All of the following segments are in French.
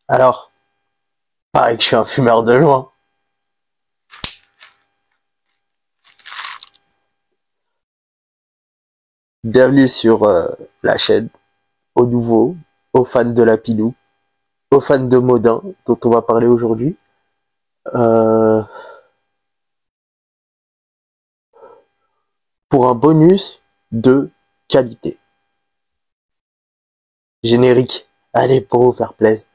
Alors, pareil que je suis un fumeur de loin. Bienvenue sur la chaîne, aux nouveaux, aux fans de Lapinou, aux fans de Modin, dont on va parler aujourd'hui. Euh, pour un bonus de qualité. Générique. Allez, pour vous faire plaisir.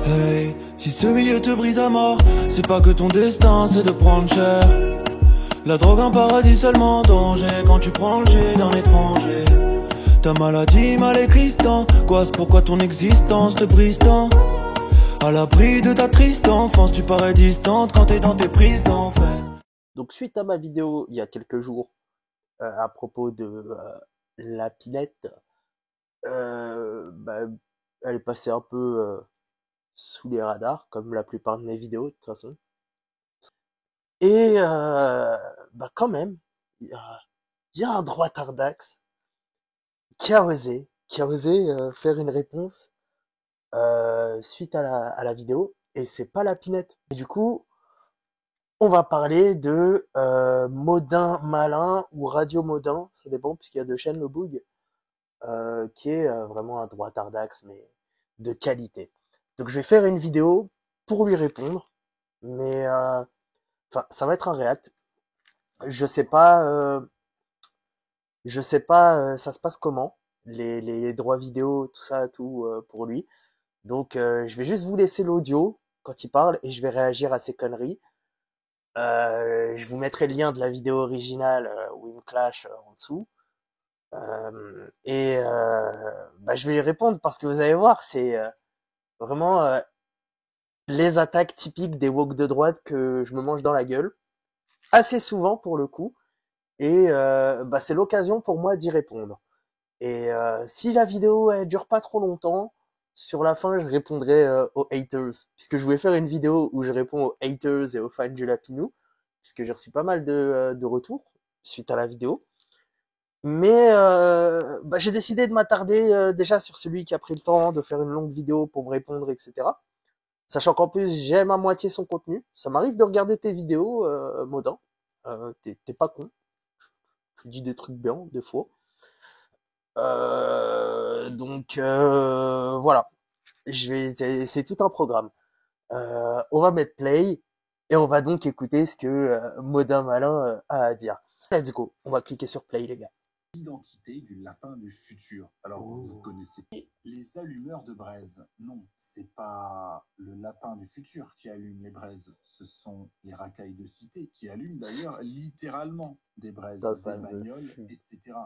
Hey, si ce milieu te brise à mort, c'est pas que ton destin, c'est de prendre cher. La drogue un paradis seulement danger quand tu prends le jet d'un étranger. Ta maladie mal écristant, quoi c'est pourquoi ton existence te brise tant. À l'abri de ta triste enfance, tu parais distante quand t'es dans tes prises d'enfer. Donc, suite à ma vidéo il y a quelques jours à propos de la pinette, bah, elle est passée un peu sous les radars, comme la plupart de mes vidéos de toute façon. Et bah quand même, il y a un droitard d'Axe qui a osé faire une réponse suite à la vidéo, et c'est pas la pinette. Et du coup, on va parler de Modin Malin ou Radio Modin, ça dépend puisqu'il y a deux chaînes, le Boug, qui est vraiment un droitard d'Axe, mais de qualité. Donc je vais faire une vidéo pour lui répondre, mais enfin ça va être un react. Je sais pas, ça se passe comment, les droits vidéo, tout ça, tout pour lui. Donc je vais juste vous laisser l'audio quand il parle et je vais réagir à ses conneries. Je vous mettrai le lien de la vidéo originale où il me clash en dessous. Et bah, je vais lui répondre parce que vous allez voir, c'est vraiment les attaques typiques des woke de droite que je me mange dans la gueule, assez souvent pour le coup. Et bah, c'est l'occasion pour moi d'y répondre. Et si la vidéo elle dure pas trop longtemps, sur la fin je répondrai aux haters, puisque je voulais faire une vidéo où je réponds aux haters et aux fans du Lapinou, puisque j'ai reçu pas mal de retours suite à la vidéo. Mais bah, j'ai décidé de m'attarder déjà sur celui qui a pris le temps de faire une longue vidéo pour me répondre, etc. Sachant qu'en plus j'aime à moitié son contenu. Ça m'arrive de regarder tes vidéos, Modin. T'es pas con. Tu dis des trucs bien, des fois. Donc voilà, c'est tout un programme. On va mettre play et on va donc écouter ce que Modin Malin a à dire. Let's go, on va cliquer sur play les gars. L'identité du lapin du futur. Alors, vous connaissez les allumeurs de braise. Non, c'est pas le lapin du futur qui allume les braises. Ce sont les racailles de cité qui allument d'ailleurs littéralement des braises, Ça des me bagnoles, fume. etc.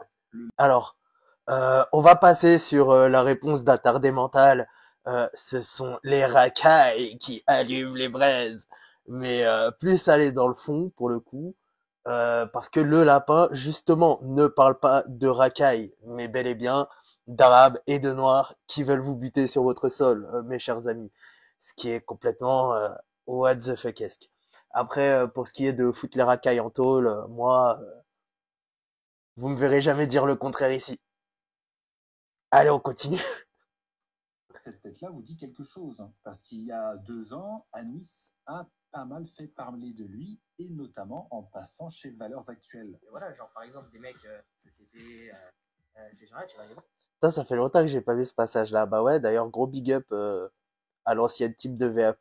Alors, on va passer sur la réponse d'attardé mental. Ce sont les racailles qui allument les braises. Mais plus aller dans le fond, pour le coup, parce que le lapin, justement, ne parle pas de racailles, mais bel et bien d'arabes et de noirs qui veulent vous buter sur votre sol, mes chers amis. Ce qui est complètement what the fuckesque. Après, pour ce qui est de foutre les racailles en tôle, moi, vous me verrez jamais dire le contraire ici. Allez, on continue. Cette tête-là vous dit quelque chose, hein, parce qu'il y a 2 ans, Anis a pas mal fait parler de lui, et notamment en passant chez Valeurs Actuelles. Et voilà, genre par exemple des mecs, société, etc. Tu vas aller voir. Ça fait longtemps que j'ai pas vu ce passage-là. Bah ouais, d'ailleurs, gros big up à l'ancienne type de VA+.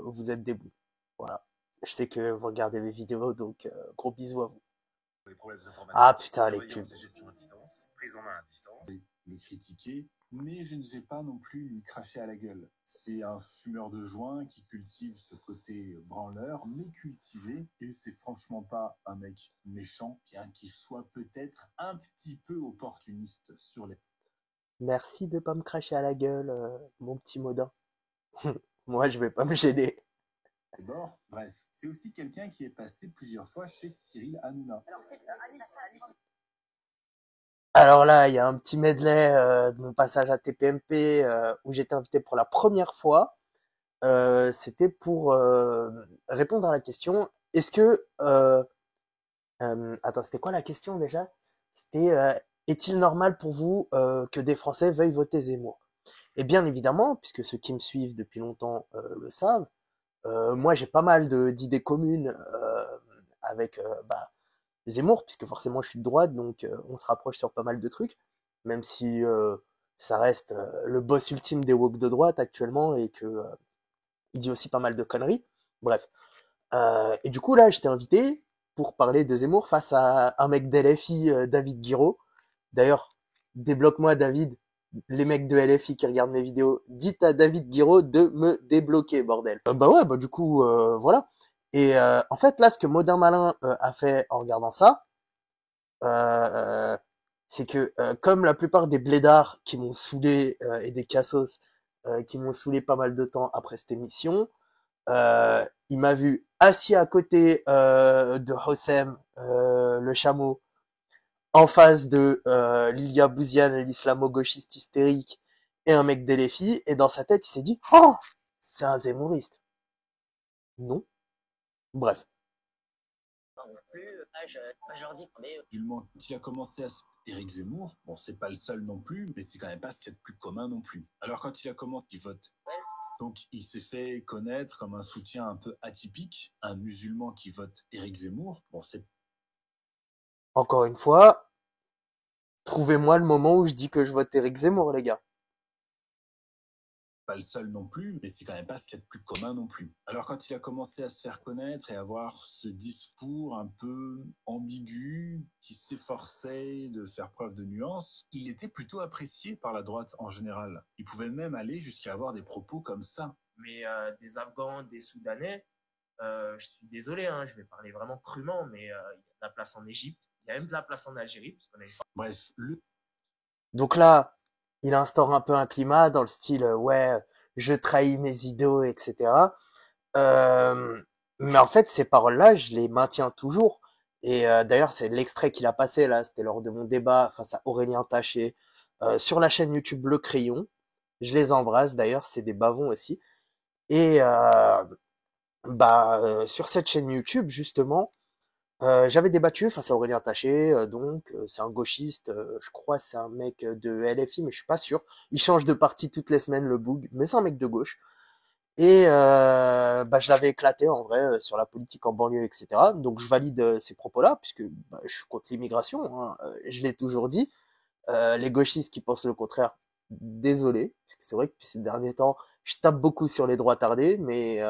Vous êtes des bouts. Voilà. Je sais que vous regardez mes vidéos, donc gros bisous à vous. Les problèmes d'informatique, Ah putain, les surveillance pubs. et gestion à distance, prise en main à distance. Le critiquer, mais je ne vais pas non plus lui cracher à la gueule. C'est un fumeur de joint qui cultive ce côté branleur, mais cultivé, et c'est franchement pas un mec méchant, bien qu'il soit peut-être un petit peu opportuniste sur les Merci de pas me cracher à la gueule, mon petit Modin. Moi, je vais pas me gêner. bords. Bref, c'est aussi quelqu'un qui est passé plusieurs fois chez Cyril Hanouna. Alors c'est Anis. Alors là, il y a un petit medley de mon passage à TPMP où j'étais invité pour la première fois. C'était pour répondre à la question, est-ce que attends, c'était quoi la question déjà? C'était est-il normal pour vous que des Français veuillent voter Zemmour? Et bien évidemment, puisque ceux qui me suivent depuis longtemps le savent, moi j'ai pas mal d'idées communes avec Zemmour, puisque forcément je suis de droite, donc on se rapproche sur pas mal de trucs, même si ça reste le boss ultime des woke de droite actuellement et que il dit aussi pas mal de conneries. Bref. Et du coup là, j'étais invité pour parler de Zemmour face à un mec d'LFI, David Guiraud. D'ailleurs, débloque-moi David, les mecs de LFI qui regardent mes vidéos, dites à David Guiraud de me débloquer, bordel. Bah ouais, bah du coup, voilà. Et en fait, là, ce que Modern Malin a fait en regardant ça, euh, c'est que comme la plupart des blédards qui m'ont saoulé et des cassos qui m'ont saoulé pas mal de temps après cette émission, il m'a vu assis à côté de Hossem, le chameau, en face de Lilia Bouziane, l'islamo-gauchiste hystérique, et un mec d'LFI, et dans sa tête, il s'est dit « Oh, c'est un zémouriste !» Non. Bref. Je leur dis, mais qui a commencé à Éric Zemmour, bon, c'est pas le seul non plus, mais c'est quand même pas ce qu'il y a de plus commun non plus. Alors quand il a commencé, il vote. Donc il s'est fait connaître comme un soutien un peu atypique, un musulman qui vote Éric Zemmour. Bon, c'est Encore une fois, trouvez-moi le moment où je dis que je vote Éric Zemmour, les gars. pas le seul non plus, mais c'est quand même pas ce qu'il y a de plus commun non plus. Alors quand il a commencé à se faire connaître et avoir ce discours un peu ambigu, qui s'efforçait de faire preuve de nuance, il était plutôt apprécié par la droite en général. Il pouvait même aller jusqu'à avoir des propos comme ça. Mais des Afghans, des Soudanais, je suis désolé, hein, je vais parler vraiment crûment, mais il y a de la place en Égypte, il y a même de la place en Algérie, parce qu'on a Bref, Donc là, il instaure un peu un climat dans le style ouais, je trahis mes idéaux, etc. Mais en fait, ces paroles-là, je les maintiens toujours. Et d'ailleurs, c'est l'extrait qu'il a passé là, c'était lors de mon débat face à Aurélien Taché sur la chaîne YouTube Le Crayon. Je les embrasse d'ailleurs, c'est des bavons aussi. Et sur cette chaîne YouTube, justement, j'avais débattu face à Aurélien Taché, c'est un gauchiste, je crois c'est un mec de LFI, mais je suis pas sûr. Il change de parti toutes les semaines, le boug, mais c'est un mec de gauche. Et je l'avais éclaté en vrai sur la politique en banlieue, etc. Donc je valide ces propos-là, puisque je suis contre l'immigration, hein, je l'ai toujours dit. Les gauchistes qui pensent le contraire, désolé, parce que c'est vrai que depuis ces derniers temps, je tape beaucoup sur les droits tardés, mais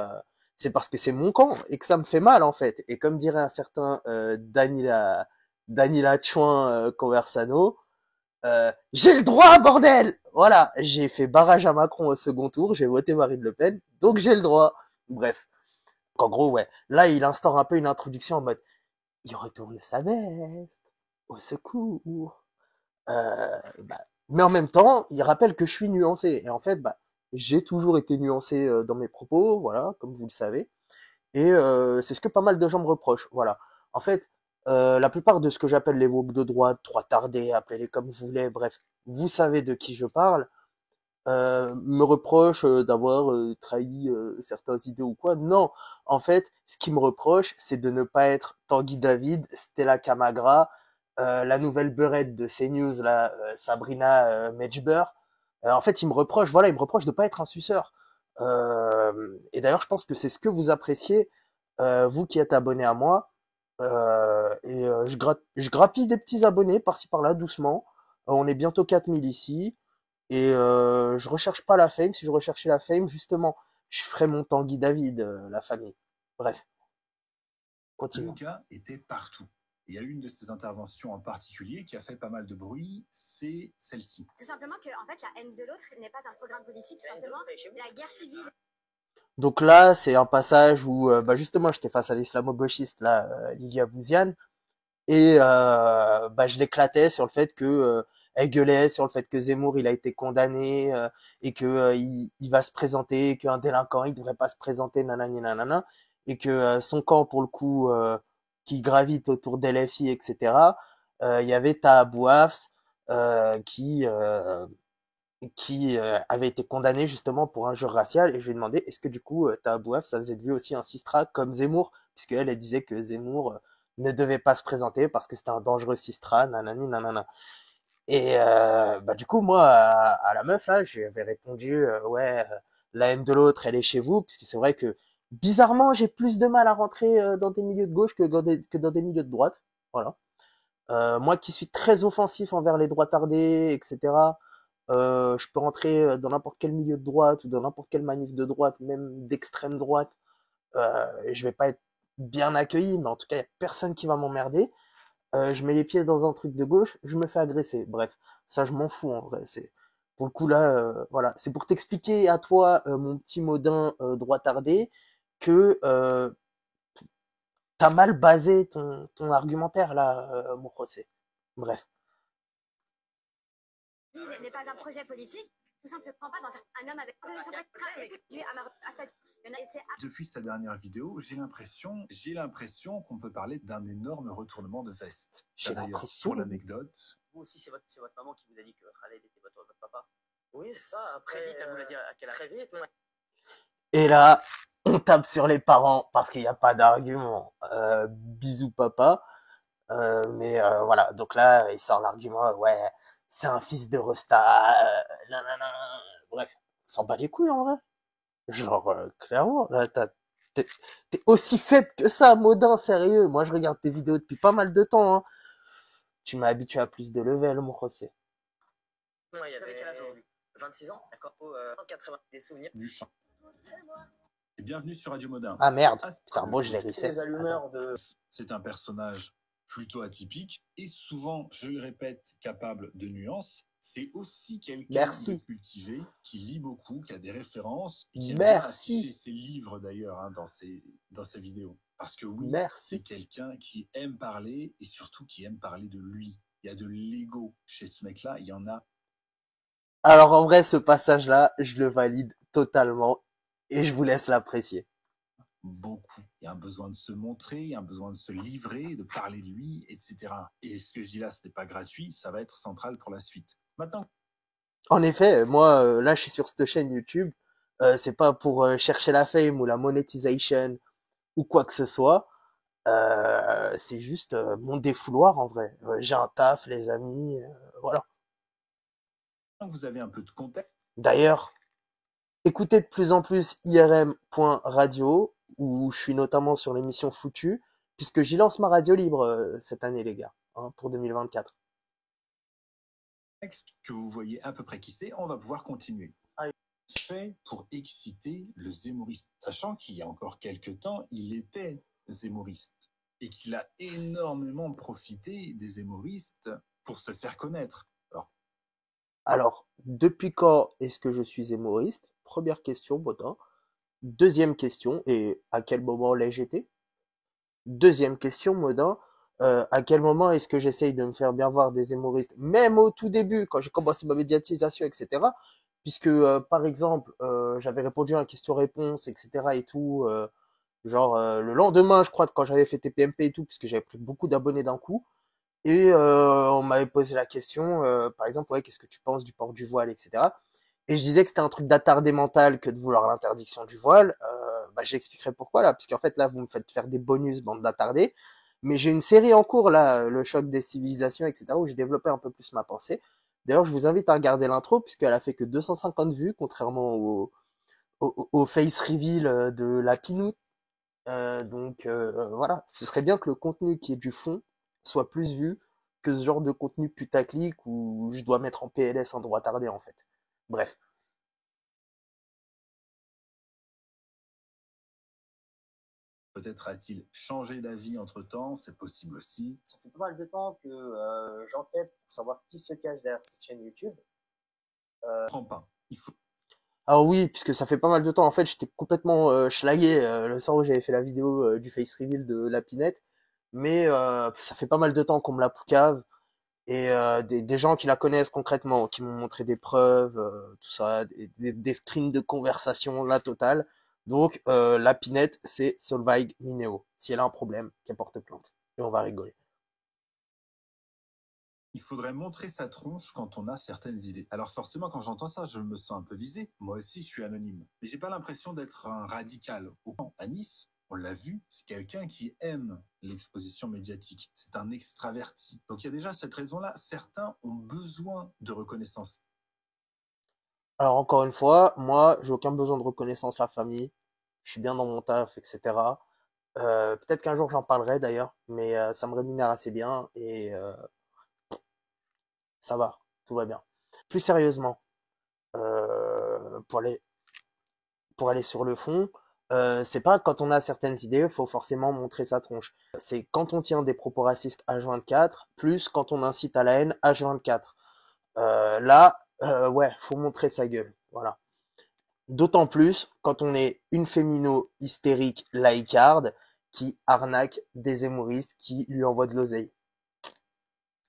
c'est parce que c'est mon camp et que ça me fait mal en fait. Et comme dirait un certain Danila Chouin Conversano, j'ai le droit, bordel! Voilà, j'ai fait barrage à Macron au second tour, j'ai voté Marine Le Pen, donc j'ai le droit. Bref. En gros, ouais. Là, il instaure un peu une introduction en mode, il retourne sa veste, au secours. Mais en même temps, il rappelle que je suis nuancé. Et en fait, j'ai toujours été nuancé dans mes propos, voilà, comme vous le savez. Et c'est ce que pas mal de gens me reprochent, voilà. En fait, la plupart de ce que j'appelle les woke de droite, droit tardé, appelez-les comme vous voulez, bref, vous savez de qui je parle, me reprochent d'avoir trahi certains idées ou quoi. Non, en fait, ce qu'ils me reprochent, c'est de ne pas être Tanguy David, Stella Camagra, la nouvelle beurette de CNews, là, Sabrina Medjber. En fait, ils me reprochent, voilà, ils me reprochent de pas être un suceur. Et d'ailleurs, je pense que c'est ce que vous appréciez, vous qui êtes abonné à moi. Je grappille des petits abonnés par-ci par-là, doucement. On est bientôt 4000 ici. Et je recherche pas la fame. Si je recherchais la fame, justement, je ferais mon Tanguy David, la famille. Bref. Continue. Le gars était partout. Il y a une de ses interventions en particulier qui a fait pas mal de bruit, c'est celle-ci. Tout simplement que en fait, la haine de l'autre n'est pas un programme politique, tout simplement la guerre civile. Donc là, c'est un passage où, justement, j'étais face à l'islamo-gauchiste, là, Lilia Bouziane, et je l'éclatais sur le fait que elle gueulait sur le fait que Zemmour il a été condamné et que il va se présenter, qu'un délinquant il devrait pas se présenter, nanani nanana, et que son camp pour le coup qui gravite autour d'LFI, etc. Il y avait Taha Bouafs qui avait été condamné justement pour injure raciale, et je lui ai demandé est-ce que du coup Taha Bouafs ça faisait de lui aussi un sistra comme Zemmour, puisque elle disait que Zemmour ne devait pas se présenter parce que c'était un dangereux sistra, nanani nanana. Et bah du coup moi à la meuf là, je lui avais répondu ouais la haine de l'autre elle est chez vous, parce que c'est vrai que bizarrement j'ai plus de mal à rentrer dans des milieux de gauche que dans des milieux de droite. Voilà. Moi qui suis très offensif envers les droitardés, etc. Je peux rentrer dans n'importe quel milieu de droite ou dans n'importe quelle manif de droite, même d'extrême droite. Je vais pas être bien accueilli, mais en tout cas, il y a personne qui va m'emmerder. Je mets les pieds dans un truc de gauche, je me fais agresser. Bref, ça je m'en fous en vrai. C'est pour le coup là, voilà, c'est pour t'expliquer à toi, mon petit Modin droitardé, que t'as mal basé ton argumentaire là, mon José. Bref. N'est pas un projet politique, tout simplement pas dans un homme avec Depuis sa dernière vidéo, j'ai l'impression qu'on peut parler d'un énorme retournement de veste. J'ai D'ailleurs, l'impression. pour l'anecdote, Vous aussi, c'est votre maman qui vous a dit que Khaled était votre papa. Oui, ça, après. Très vite, elle vous l'a dit à quel âge? Très vite, ouais. Et là, on tape sur les parents parce qu'il n'y a pas d'argument. Bisous papa. Mais voilà, donc là, il sort l'argument, ouais, c'est un fils de Resta, nanana. Bref, on s'en bat les couilles en vrai. Genre, clairement, là, t'es, t'es aussi faible que ça, Modin, sérieux. Moi, je regarde tes vidéos depuis pas mal de temps, hein. Tu m'as habitué à plus de level, mon José. Ouais, il y avait 26 ans, d'accord, 80 des souvenirs. du chant. Et bienvenue sur Radio Modin. Ah merde, putain, bon, je l'ai reset. Les allumeurs de... C'est un personnage plutôt atypique et souvent, je le répète, capable de nuances. C'est aussi quelqu'un de cultivé, qui lit beaucoup, qui a des références, qui aime bien afficher ses livres d'ailleurs hein, dans ses vidéos. Parce que oui, c'est quelqu'un qui aime parler et surtout qui aime parler de lui. Il y a de l'ego chez ce mec-là, il y en a. Alors en vrai, ce passage-là, je le valide totalement et je vous laisse l'apprécier. Beaucoup. Il y a un besoin de se montrer, il y a un besoin de se livrer, de parler de lui, etc. Et ce que je dis là, ce n'est pas gratuit, ça va être central pour la suite. Maintenant. En effet, moi, là, je suis sur cette chaîne YouTube. C'est pas pour chercher la fame ou la monétisation ou quoi que ce soit. C'est juste mon défouloir en vrai. J'ai un taf, les amis, voilà. Vous avez un peu de contexte. D'ailleurs, écoutez de plus en plus irm.radio, où je suis notamment sur l'émission Foutu, puisque j'y lance ma radio libre cette année, les gars, hein, pour 2024. Que vous voyez à peu près qui c'est, on va pouvoir continuer. Fait pour exciter le zémoriste, sachant qu'il y a encore quelques temps, il était zémoriste et qu'il a énormément profité des zémoristes pour se faire connaître. Alors, depuis quand est-ce que je suis zémoriste? Première question, Botin. Deuxième question, et à quel moment l'ai-je été? Deuxième question, Modin, à quel moment est-ce que j'essaye de me faire bien voir des humoristes, même au tout début, quand j'ai commencé ma médiatisation, etc. Puisque, par exemple, j'avais répondu à une question-réponse, etc. et tout, le lendemain, je crois, quand j'avais fait TPMP et tout, puisque j'avais pris beaucoup d'abonnés d'un coup. Et on m'avait posé la question, par exemple, ouais, qu'est-ce que tu penses du port du voile, etc. Et je disais que c'était un truc d'attardé mental que de vouloir l'interdiction du voile. J'expliquerai pourquoi là, puisqu'en fait là, vous me faites faire des bonus, bande d'attardés. Mais j'ai une série en cours là, le choc des civilisations, etc., où j'ai développé un peu plus ma pensée. D'ailleurs, je vous invite à regarder l'intro, puisqu'elle a fait que 250 vues, contrairement au face reveal de la Pinoute. Voilà, ce serait bien que le contenu qui est du fond soit plus vu que ce genre de contenu putaclic où je dois mettre en PLS un droit tardé en fait. Bref. Peut-être a-t-il changé d'avis entre-temps, c'est possible aussi. Ça fait pas mal de temps que j'enquête pour savoir qui se cache derrière cette chaîne YouTube. Prends pas. Il faut... Alors oui, puisque ça fait pas mal de temps. En fait, j'étais complètement schlingué le soir où j'avais fait la vidéo du face reveal de la Pinette. Mais ça fait pas mal de temps qu'on me la poucave. Et des gens qui la connaissent concrètement, qui m'ont montré des preuves, tout ça, des screens de conversation, la totale. Donc la Pinette, c'est Solveig Mineo. Si elle a un problème, qu'elle porte plainte. Et on va rigoler. Il faudrait montrer sa tronche quand on a certaines idées. Alors forcément, quand j'entends ça, je me sens un peu visé. Moi aussi, je suis anonyme. Mais j'ai pas l'impression d'être un radical. À Nice, on l'a vu, c'est quelqu'un qui aime l'exposition médiatique. C'est un extraverti. Donc il y a déjà cette raison-là. Certains ont besoin de reconnaissance. Alors encore une fois, moi, j'ai aucun besoin de reconnaissance, la famille. Je suis bien dans mon taf, etc. Peut-être qu'un jour j'en parlerai d'ailleurs, mais ça me rémunère assez bien et ça va, tout va bien. Plus sérieusement, euh, pour aller pour aller sur le fond, c'est pas quand on a certaines idées, faut forcément montrer sa tronche. C'est quand on tient des propos racistes H24, plus quand on incite à la haine H24. Là, ouais, faut montrer sa gueule, voilà. D'autant plus quand on est une fémino hystérique laïcarde qui arnaque des hémoristes qui lui envoient de l'oseille.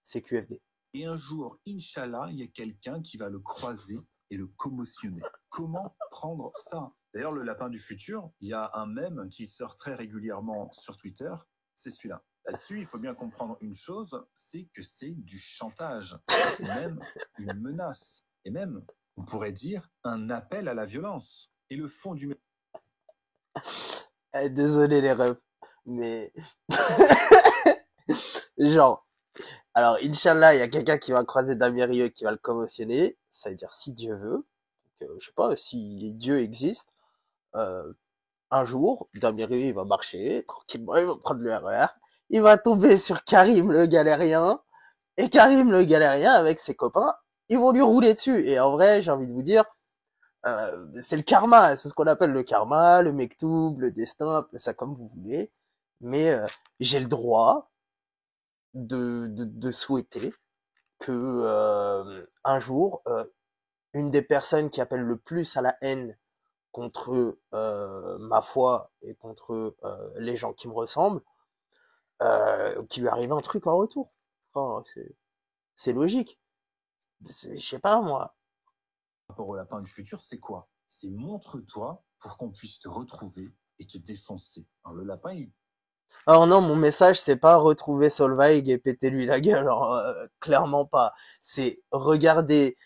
C'est QFD. Et un jour, Inch'Allah, il y a quelqu'un qui va le croiser et le commotionner. Comment prendre ça? D'ailleurs, le lapin du futur, il y a un mème qui sort très régulièrement sur Twitter, c'est celui-là. Là-dessus, il faut bien comprendre une chose, c'est que c'est du chantage, c'est même une menace, et même, on pourrait dire, un appel à la violence. Et le fond du Désolé les refs, mais genre, alors Inch'Allah, il y a quelqu'un qui va croiser Damien Rieu qui va le commotionner, ça veut dire si Dieu veut, je sais pas, si Dieu existe, euh, un jour, Damien Rieu, il va marcher, tranquillement, il va prendre le RER, il va tomber sur Karim le galérien, et Karim le galérien, avec ses copains, ils vont lui rouler dessus. Et en vrai, j'ai envie de vous dire, c'est le karma, c'est ce qu'on appelle le karma, le mektoub, le destin, appelez ça comme vous voulez. Mais j'ai le droit de souhaiter que un jour, une des personnes qui appelle le plus à la haine contre ma foi et contre les gens qui me ressemblent, qui lui arrive un truc en retour. Enfin, c'est logique. Je sais pas moi. rapport au lapin du futur, c'est quoi? C'est montre-toi pour qu'on puisse te retrouver et te défoncer. Alors le lapin, il Alors non, mon message c'est pas retrouver Solveig et péter lui la gueule, alors, clairement pas. C'est regarder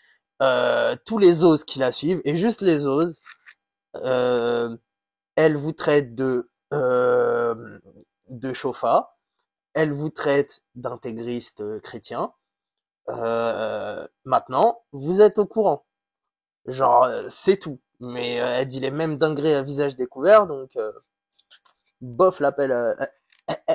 tous les oses qui la suivent et juste les oses. Euh, elle vous traite de chauffa, elle vous traite d'intégriste chrétien. Maintenant, vous êtes au courant. Genre, c'est tout. Mais elle dit les mêmes dingueries à visage découvert, donc bof l'appel.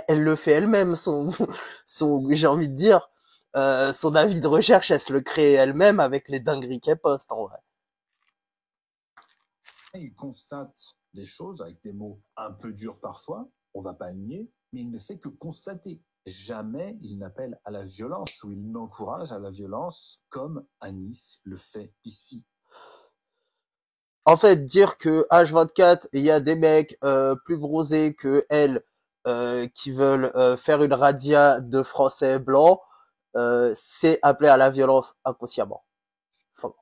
Elle le fait elle-même, j'ai envie de dire, son avis de recherche, elle se le crée elle-même avec les dingueries qu'elle poste en vrai. il constate des choses avec des mots un peu durs parfois, on va pas le nier, mais il ne fait que constater. Jamais il n'appelle à la violence ou il n'encourage à la violence comme Anis le fait ici. En fait, dire que H24, il y a des mecs plus bronzés que elle qui veulent faire une radia de français blancs, c'est appeler à la violence inconsciemment. Enfin,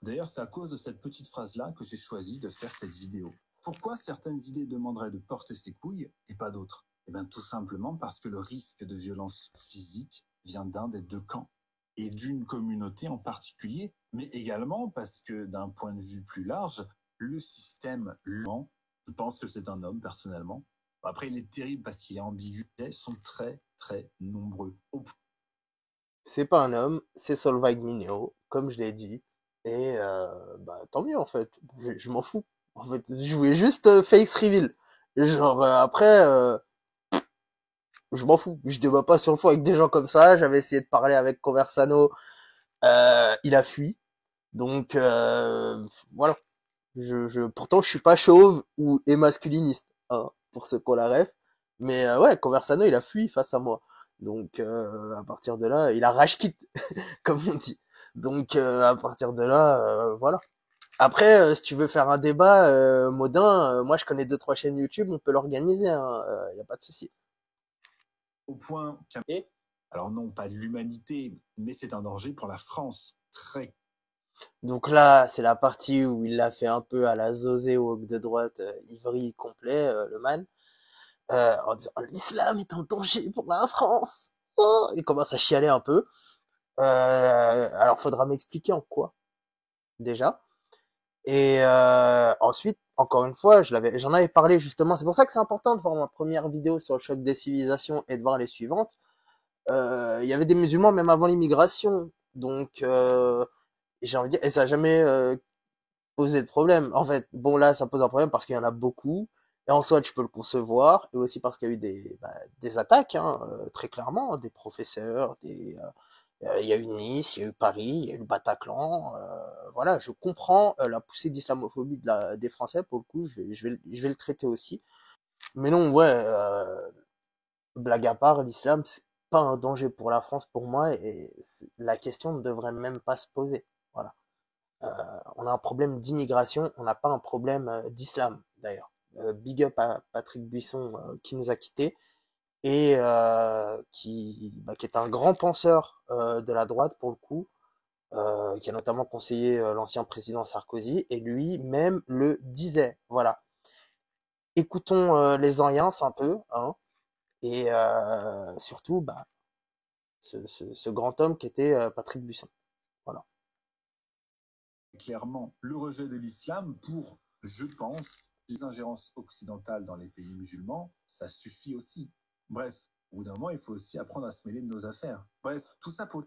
D'ailleurs, c'est à cause de cette petite phrase-là que j'ai choisi de faire cette vidéo. Pourquoi certaines idées demanderaient de porter ses couilles et pas d'autres? Eh bien, tout simplement parce que le risque de violence physique vient d'un des deux camps et d'une communauté en particulier, mais également parce que d'un point de vue plus large, le système humain, je pense que c'est un homme personnellement. Après, il est terrible parce qu'il est ambigu, ils sont très très nombreux. c'est pas un homme, c'est Solveig Mineo, comme je l'ai dit. Et bah tant mieux en fait, je m'en fous. En fait, je voulais juste face reveal. Genre après, je m'en fous. Je débat pas sur le fond avec des gens comme ça. J'avais essayé de parler avec Conversano, il a fui. Donc voilà. Pourtant je suis pas chauve ou et masculiniste, hein, pour ceux qu'on la ref. Mais ouais, Conversano il a fui face à moi. Donc à partir de là, il a rage quit, comme on dit. Donc à partir de là, voilà. Après, si tu veux faire un débat, Modin, moi je connais 2-3 chaînes YouTube, on peut l'organiser, hein, y a pas de souci. Au point qu'un... Alors non, pas de l'humanité, mais c'est un danger pour la France. Très. Donc là, c'est la partie où il l'a fait un peu à la Zosé woke de droite, ivry complet, le man, en disant l'islam est un danger pour la France. Oh, il commence à chialer un peu. Alors faudra m'expliquer en quoi déjà. Et ensuite, encore une fois, j'en avais parlé justement. C'est pour ça que c'est important de voir ma première vidéo sur le choc des civilisations et de voir les suivantes. Il y avait des musulmans même avant l'immigration. Donc, j'ai envie de dire, et ça n'a jamais posé de problème. En fait, bon là, ça pose un problème parce qu'il y en a beaucoup. Et en soi, tu peux le concevoir. Et aussi parce qu'il y a eu des attaques, hein, très clairement, des professeurs, il y a eu Nice, il y a eu Paris, il y a eu le Bataclan. Voilà, je comprends la poussée d'islamophobie des Français. Pour le coup, je vais le traiter aussi. Mais non, ouais, blague à part, l'islam, c'est pas un danger pour la France, pour moi, et la question ne devrait même pas se poser. Voilà. On a un problème d'immigration, on n'a pas un problème d'islam, d'ailleurs. Big up à Patrick Buisson qui nous a quittés et qui est un grand penseur de la droite pour le coup, qui a notamment conseillé l'ancien président Sarkozy, et lui-même le disait. Voilà. Écoutons les anciens un peu, hein, et surtout ce grand homme qui était Patrick Buisson. Voilà. Clairement, le rejet de l'islam pour, je pense, les ingérences occidentales dans les pays musulmans, ça suffit aussi. Bref, au bout d'un moment, il faut aussi apprendre à se mêler de nos affaires. Bref, tout ça pour...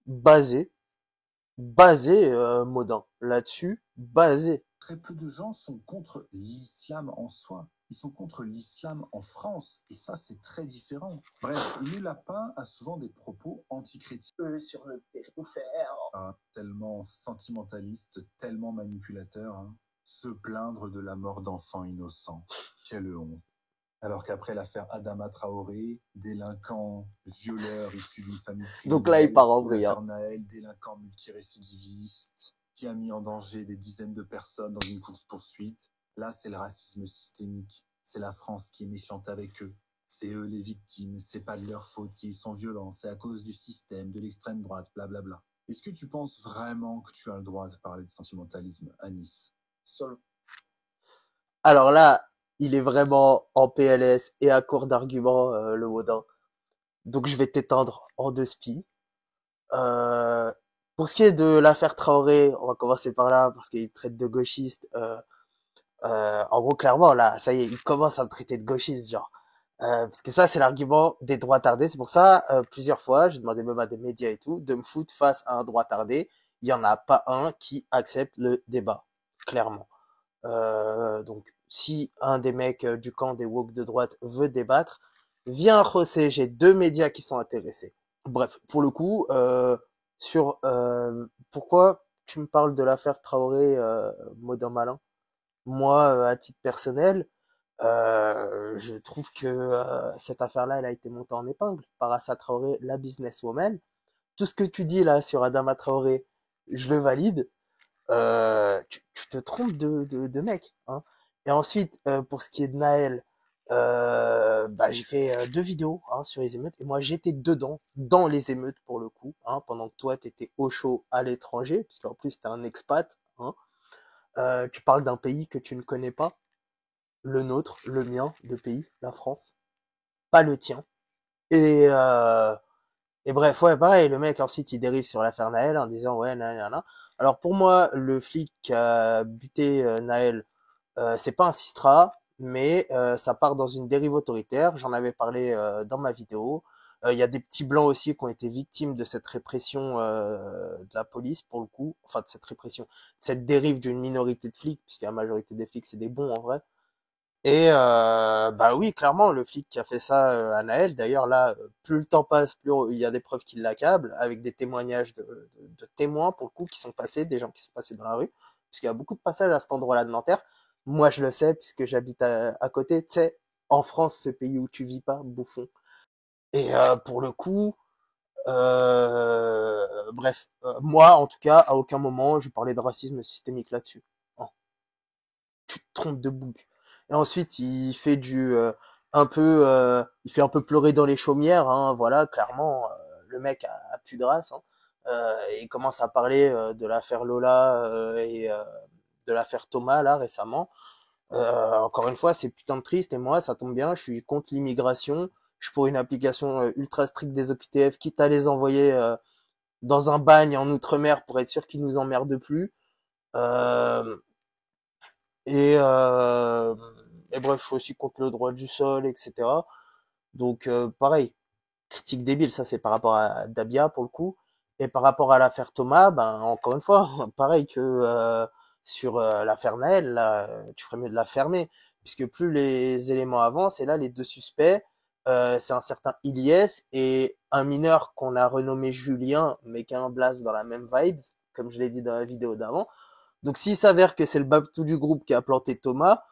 Basé, Modin, là-dessus, basé. Très peu de gens sont contre l'islam en soi. Ils sont contre l'islam en France. Et ça, c'est très différent. Bref, le lapin a souvent des propos antichrétiens. Sur le périphérie. Tellement sentimentaliste, tellement manipulateur. Hein. Se plaindre de la mort d'enfants innocents. Quelle honte. Alors qu'après l'affaire Adama Traoré, délinquant, violeur issu d'une famille criminelle, donc là, il part en vrille. l'affaire Naël, délinquant multirécidiviste, qui a mis en danger des dizaines de personnes dans une course-poursuite. Là, c'est le racisme systémique. C'est la France qui est méchante avec eux. C'est eux les victimes. C'est pas de leur faute s'ils sont violents. C'est à cause du système, de l'extrême droite, blablabla. Est-ce que tu penses vraiment que tu as le droit de parler de sentimentalisme à Nice? Alors là, il est vraiment en PLS et à court d'arguments, le Modin. Donc je vais t'éteindre en deux spies. Pour ce qui est de l'affaire Traoré, on va commencer par là parce qu'il traite de gauchiste. En gros, clairement, là, ça y est, il commence à me traiter de gauchiste, genre. Parce que ça, c'est l'argument des droits tardés. C'est pour ça, plusieurs fois, j'ai demandé même à des médias et tout, de me foutre face à un droit tardé. Il y en a pas un qui accepte le débat, clairement. Donc, si un des mecs du camp des woke de droite veut débattre, viens José, j'ai 2 médias qui sont intéressés. Bref, pour le coup, pourquoi tu me parles de l'affaire Traoré, Modin Malin? Moi, à titre personnel, je trouve que cette affaire-là, elle a été montée en épingle par Assa Traoré, la businesswoman. Tout ce que tu dis là sur Adama Traoré, je le valide. Tu te trompes de mec, hein. Et ensuite, pour ce qui est de Naël, j'ai fait 2 vidéos hein, sur les émeutes, et moi j'étais dedans, dans les émeutes pour le coup, hein, pendant que toi t'étais au chaud à l'étranger, puisqu'en plus t'es un expat, hein. Tu parles d'un pays que tu ne connais pas, le nôtre, le mien de pays, la France, pas le tien. Et bref, ouais, pareil, le mec ensuite il dérive sur l'affaire Naël en disant ouais, nan. Alors pour moi, le flic qui a buté Naël, c'est pas un sistra, mais ça part dans une dérive autoritaire. J'en avais parlé dans ma vidéo. Il y a des petits blancs aussi qui ont été victimes de cette répression de la police, pour le coup. Enfin, de cette répression, de cette dérive d'une minorité de flics, puisque la majorité des flics, c'est des bons en vrai. Et oui, clairement, le flic qui a fait ça à Naël, d'ailleurs là, plus le temps passe, plus il y a des preuves qui l'accablent, avec des témoignages de témoins, pour le coup, qui sont passés, des gens qui sont passés dans la rue, puisqu'il y a beaucoup de passages à cet endroit-là de Nanterre. Moi, je le sais, puisque j'habite à côté, tu sais, en France, ce pays où tu vis pas, bouffon. Et pour le coup, bref, moi, en tout cas, à aucun moment, je parlais de racisme systémique là-dessus. Oh. Tu te trompes de bouc. Et ensuite, il fait il fait un peu pleurer dans les chaumières, hein, voilà, clairement, le mec a plus de race, hein. Et il commence à parler de l'affaire Lola et de l'affaire Thomas là récemment. Encore une fois, c'est putain de triste et moi, ça tombe bien, je suis contre l'immigration. Je suis pour une application ultra stricte des OQTF, quitte à les envoyer dans un bagne en outre-mer pour être sûr qu'ils nous emmerdent plus. Et, euh, et bref, je suis aussi contre le droit du sol, etc. Donc pareil, critique débile, ça c'est par rapport à Dabia pour le coup. Et par rapport à l'affaire Thomas, ben encore une fois, pareil que sur l'affaire Naël, là, tu ferais mieux de la fermer, puisque plus les éléments avancent, et là les deux suspects, c'est un certain Ilyes et un mineur qu'on a renommé Julien, mais qui a un blast dans la même vibes, comme je l'ai dit dans la vidéo d'avant. Donc s'il s'avère que c'est le Babtou du groupe qui a planté Thomas,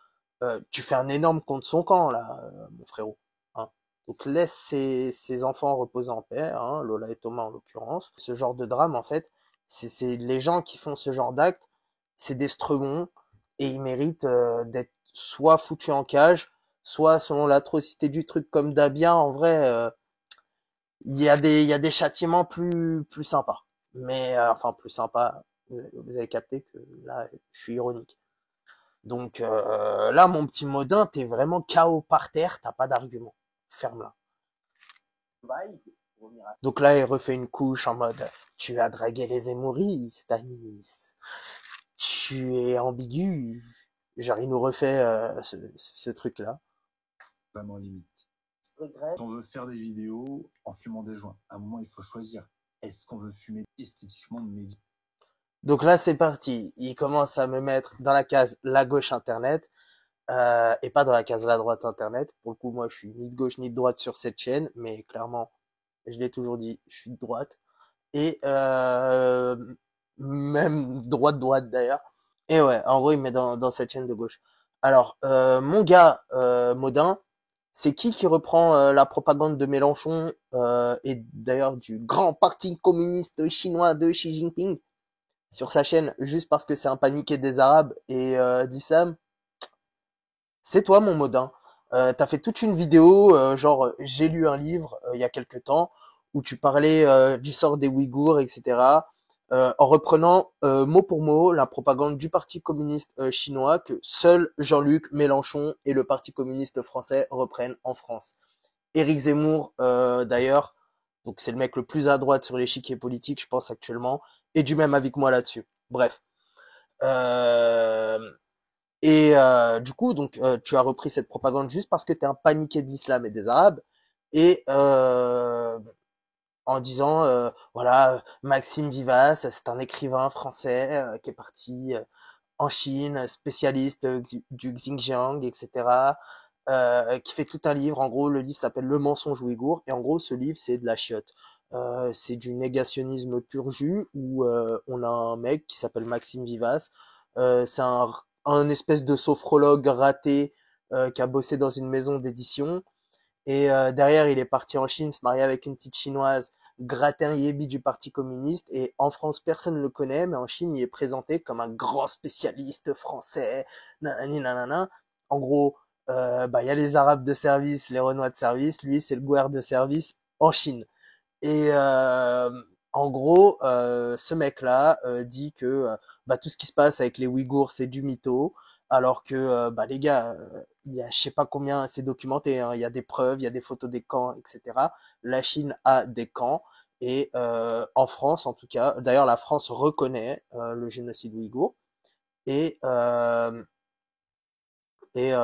tu fais un énorme contre son camp là, mon frérot. Hein. Donc laisse ces enfants reposer en paix, hein, Lola et Thomas en l'occurrence. Ce genre de drame, en fait, c'est les gens qui font ce genre d'actes, c'est des stremons et ils méritent d'être soit foutus en cage, soit selon l'atrocité du truc comme Dabien, en vrai, il y a des châtiments plus sympas. Mais enfin plus sympas. Vous avez capté que là, je suis ironique. Donc là, mon petit Modin, t'es vraiment KO par terre, t'as pas d'argument. Ferme-la. Donc là, il refait une couche en mode tu as dragué les Émouris, Stanis. Tu es ambigu. Genre, il nous refait ce truc-là. Vraiment limite. Quand on veut faire des vidéos en fumant des joints, à un moment, il faut choisir. Est-ce qu'on veut fumer esthétiquement de Donc là, c'est parti. Il commence à me mettre dans la case la gauche internet et pas dans la case la droite internet. Pour le coup, moi, je suis ni de gauche ni de droite sur cette chaîne, mais clairement, je l'ai toujours dit, je suis de droite. Et même droite d'ailleurs. Et ouais, en gros, il met dans cette chaîne de gauche. Alors, mon gars Modin, c'est qui reprend la propagande de Mélenchon et d'ailleurs du grand parti communiste chinois de Xi Jinping sur sa chaîne juste parce que c'est un paniqué des Arabes et d'Islam? C'est toi, mon Modin. T'as fait toute une vidéo, genre j'ai lu un livre il y a quelque temps où tu parlais du sort des Ouïghours, etc. En reprenant mot pour mot la propagande du Parti communiste chinois que seul Jean-Luc Mélenchon et le Parti communiste français reprennent en France. Éric Zemmour, d'ailleurs, donc c'est le mec le plus à droite sur l'échiquier politique, je pense actuellement, est du même avis que moi là-dessus. Bref. Euh, et du coup, donc, tu as repris cette propagande juste parce que tu es un paniqué de l'islam et des Arabes, et en disant, voilà, Maxime Vivas, c'est un écrivain français qui est parti en Chine, spécialiste du Xinjiang, etc., qui fait tout un livre. En gros, le livre s'appelle Le mensonge ouïghour, et en gros, ce livre, c'est de la chiotte. C'est du négationnisme pur jus, où on a un mec qui s'appelle Maxime Vivas. C'est un espèce de sophrologue raté qui a bossé dans une maison d'édition. Et derrière, il est parti en Chine, se marier avec une petite chinoise, gratter un yébi du Parti communiste. Et en France, personne ne le connaît, mais en Chine, il est présenté comme un grand spécialiste français. Nanani, nanana. En gros, bah, y a les Arabes de service, les Renois de service. Lui, c'est le gouvernement de service en Chine. Et en gros, ce mec-là dit que bah, tout ce qui se passe avec les Ouïghours, c'est du mytho, alors que bah, les gars, il y a je sais pas combien, c'est documenté, hein, il y a des preuves, il y a des photos des camps, etc. La Chine a des camps, et en France, en tout cas, d'ailleurs, la France reconnaît le génocide ouïghour, et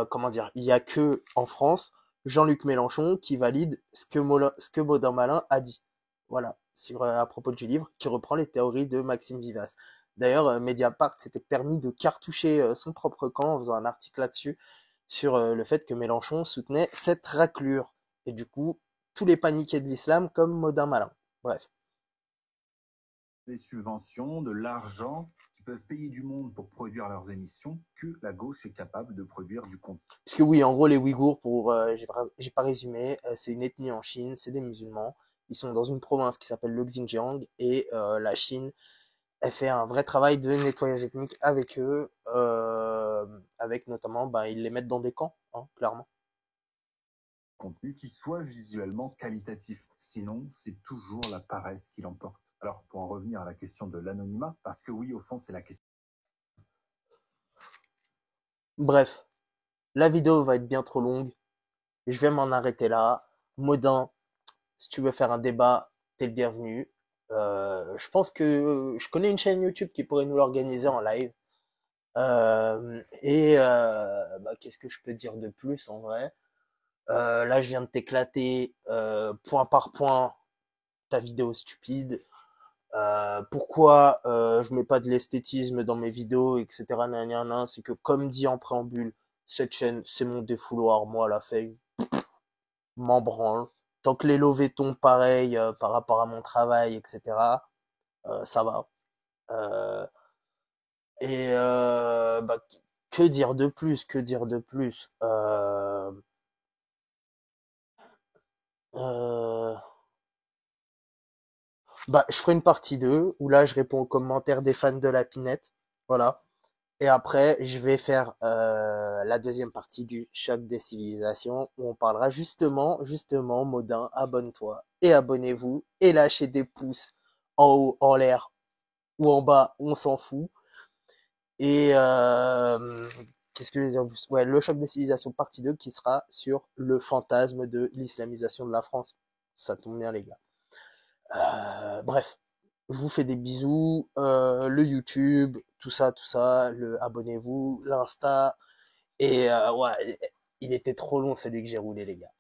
comment dire, il y a que en France Jean-Luc Mélenchon qui valide ce que Baudin Malin a dit. Voilà, sur à propos du livre, qui reprend les théories de Maxime Vivas. D'ailleurs, Mediapart s'était permis de cartoucher son propre camp en faisant un article là-dessus sur le fait que Mélenchon soutenait cette raclure. Et du coup, tous les paniqués de l'islam comme Baudin Malin. Bref. des subventions, de l'argent, qui peuvent payer du monde pour produire leurs émissions, que la gauche est capable de produire du contenu. Parce que oui, en gros, les Ouïghours, pour j'ai pas résumé, c'est une ethnie en Chine, c'est des musulmans. Ils sont dans une province qui s'appelle le Xinjiang, et la Chine, elle fait un vrai travail de nettoyage ethnique avec eux, avec notamment, bah, ils les mettent dans des camps, hein, clairement. Contenu qui soit visuellement qualitatif. Sinon, c'est toujours la paresse qui l'emporte. Alors, pour en revenir à la question de l'anonymat, parce que oui, au fond, c'est la question. Bref, la vidéo va être bien trop longue. Je vais m'en arrêter là. Modin, si tu veux faire un débat, t'es le bienvenu. Je pense que je connais une chaîne YouTube qui pourrait nous l'organiser en live. Qu'est-ce que je peux dire de plus en vrai? Là, je viens de t'éclater point par point ta vidéo stupide. Pourquoi je mets pas de l'esthétisme dans mes vidéos, etc. Nan, nan, nan, c'est que comme dit en préambule, cette chaîne, c'est mon défouloir. Moi, la fame, m'en branle. Tant que les lovés tombent pareil par rapport à mon travail, etc. Ça va. Euh, que dire de plus? Que dire de plus? Euh, je ferai une partie 2 où là, je réponds aux commentaires des fans de la Pinette. Voilà. Et après, je vais faire la deuxième partie du choc des civilisations où on parlera justement, Modin, abonne-toi et abonnez-vous et lâchez des pouces en haut, en l'air ou en bas, on s'en fout. Et qu'est-ce que je veux dire en plus? Ouais, le choc des civilisations partie 2 qui sera sur le fantasme de l'islamisation de la France. Ça tombe bien, les gars. Bref, je vous fais des bisous. Le YouTube, tout ça, le abonnez-vous, l'Insta. Et ouais, il était trop long celui que j'ai roulé, les gars.